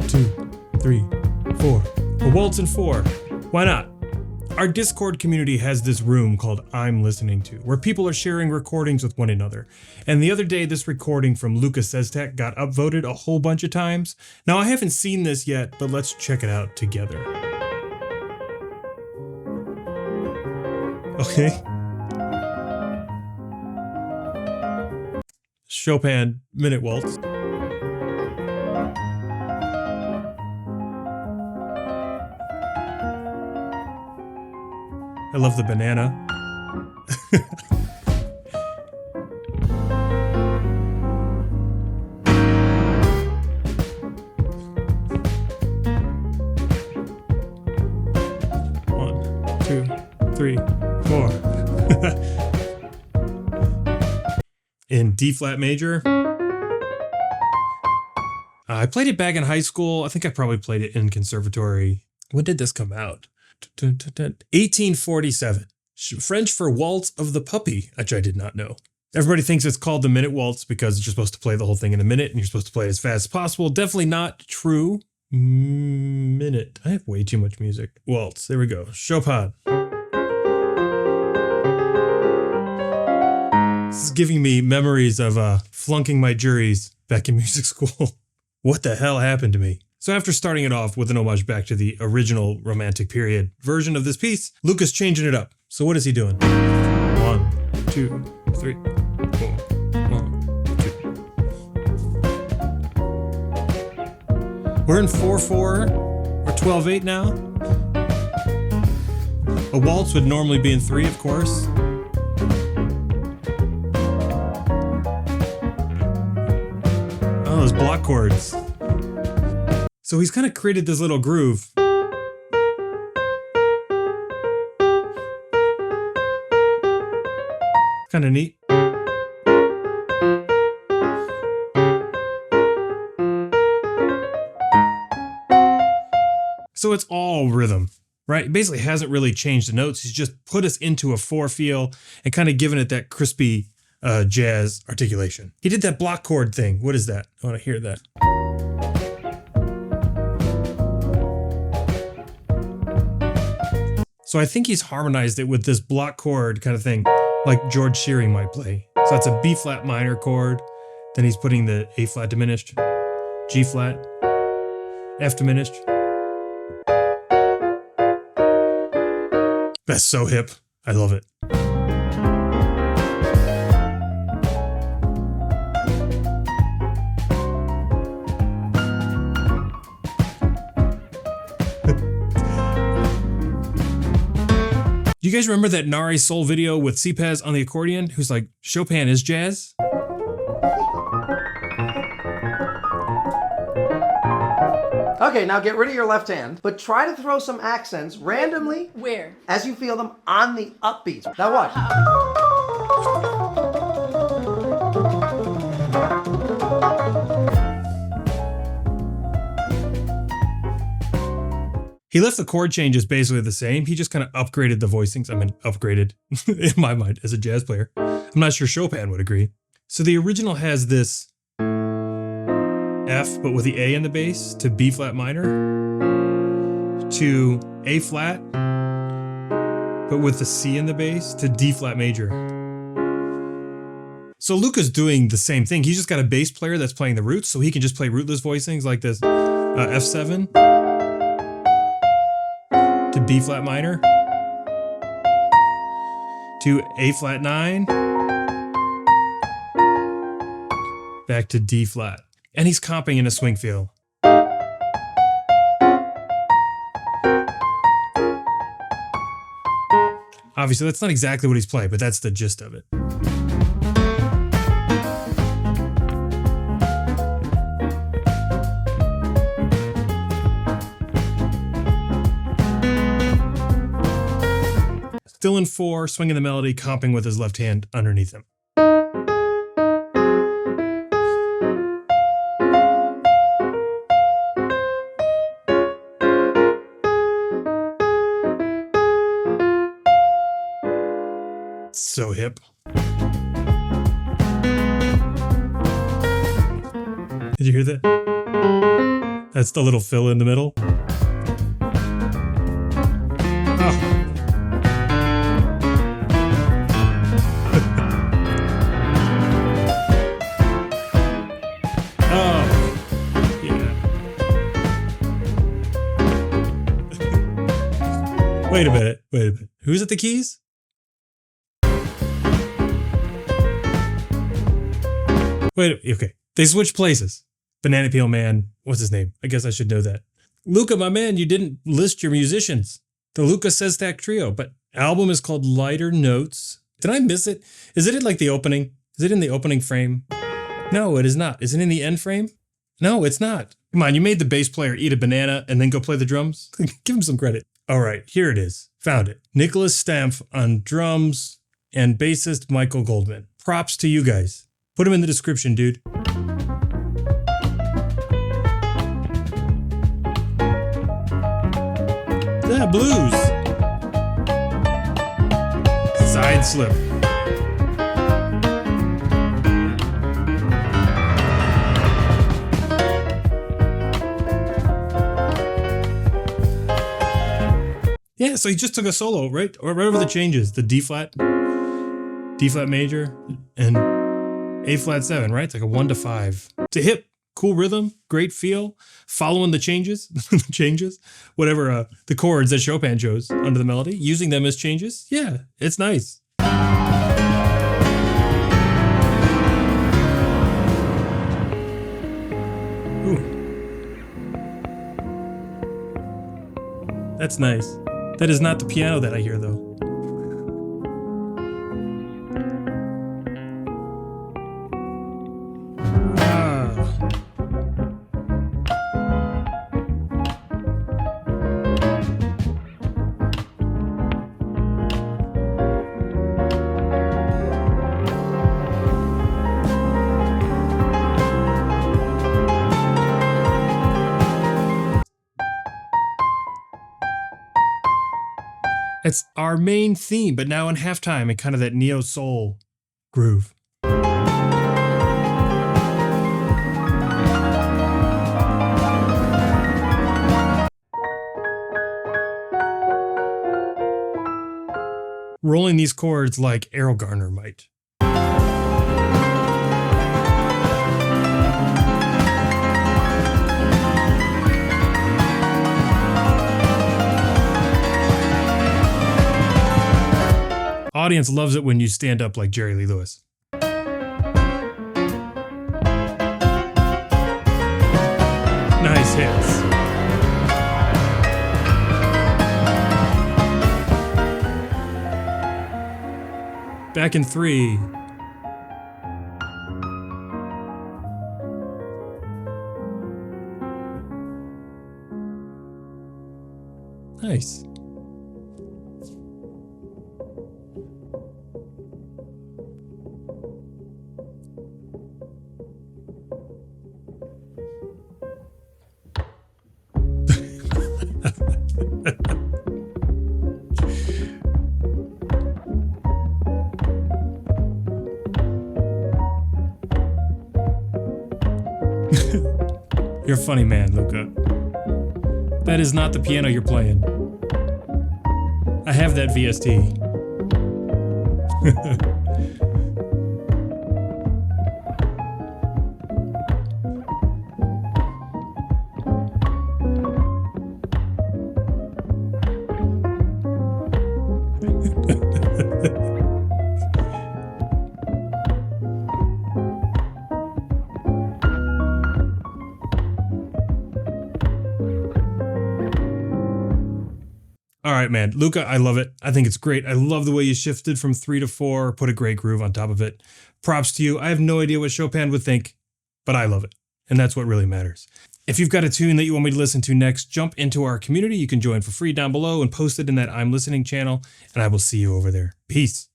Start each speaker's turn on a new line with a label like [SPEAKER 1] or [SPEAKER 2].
[SPEAKER 1] 2, 3, 4. A waltz in 4. Why not? Our Discord community has this room called I'm Listening To, where people are sharing recordings with one another. And the other day, this recording from Luca Sestak got upvoted a whole bunch of times. Now, I haven't seen this yet, but let's check it out together. Okay. Chopin Minute Waltz. I love the banana. One, 2, 3, 4. In D flat major. I played it back in high school. I think I probably played it in conservatory. When did this come out? 1847. French for Waltz of the Puppy, which I did not know. Everybody thinks it's called the Minute Waltz because you're supposed to play the whole thing in a minute and you're supposed to play it as fast as possible. Definitely not true. Minute. I have way too much music. Waltz. There we go. Chopin. This is giving me memories of flunking my juries back in music school. What the hell happened to me? So after starting it off with an homage back to the original Romantic period version of this piece, Luca's changing it up. So what is he doing? 1, 2, 3, 4. 1, 2. We're in 4/4 or 12/8 now. A waltz would normally be in 3, of course. Oh, those block chords. So he's kind of created this little groove. Kind of neat. So it's all rhythm, right? He basically hasn't really changed the notes. He's just put us into a 4 feel and kind of given it that crispy jazz articulation. He did that block chord thing. What is that? I want to hear that. So I think he's harmonized it with this block chord kind of thing, like George Shearing might play. So that's a B flat minor chord. Then he's putting the A flat diminished, G flat, F diminished. That's so hip. I love it. Do you guys remember that Nari Soul video with C-Paz on the accordion who's like, Chopin is jazz?
[SPEAKER 2] Okay, now get rid of your left hand, but try to throw some accents randomly.
[SPEAKER 3] Where?
[SPEAKER 2] As you feel them on the upbeats. Now watch.
[SPEAKER 1] He left the chord changes basically the same. He just kind of upgraded the voicings. I mean, upgraded in my mind as a jazz player. I'm not sure Chopin would agree. So the original has this F, but with the A in the bass, to B flat minor, to A flat, but with the C in the bass, to D flat major. So Luca's doing the same thing. He's just got a bass player that's playing the roots, so he can just play rootless voicings like this F7 to B flat minor, to A flat 9, back to D flat. And he's comping in a swing feel. Obviously, that's not exactly what he's playing, but that's the gist of it. Still in 4, swinging the melody, comping with his left hand underneath him. So hip. Did you hear that? That's the little fill in the middle. Wait a minute. Who's at the keys? Okay. They switched places. Banana Peel Man, what's his name? I guess I should know that. Luca, my man, you didn't list your musicians. The Luca Sestak Trio, but album is called Lighter Notes. Did I miss it? Is it in like the opening? Is it in the opening frame? No, it is not. Is it in the end frame? No, it's not. Come on, you made the bass player eat a banana and then go play the drums? Give him some credit. All right, here it is. Found it. Nicholas Stampf on drums and bassist Michael Goldmann. Props to you guys. Put him in the description, dude. Yeah, blues. Side slip. Yeah, so he just took a solo, right? Or right over the changes. The D flat major, and A flat 7, right? It's like a 1 to 5. It's a hip, cool rhythm, great feel, following the changes, whatever the chords that Chopin chose under the melody, using them as changes. Yeah, it's nice. Ooh. That's nice. That is not the piano that I hear, though. It's our main theme, but now in halftime in kind of that neo-soul groove. Rolling these chords like Erroll Garner might. Audience loves it when you stand up like Jerry Lee Lewis. Nice hits. Back in 3. Nice. You're a funny man, Luca. That is not the piano you're playing. I have that VST. All right, man. Luca, I love it. I think it's great. I love the way you shifted from 3 to 4, put a great groove on top of it. Props to you. I have no idea what Chopin would think, but I love it. And that's what really matters. If you've got a tune that you want me to listen to next, jump into our community. You can join for free down below and post it in that I'm Listening channel, and I will see you over there. Peace.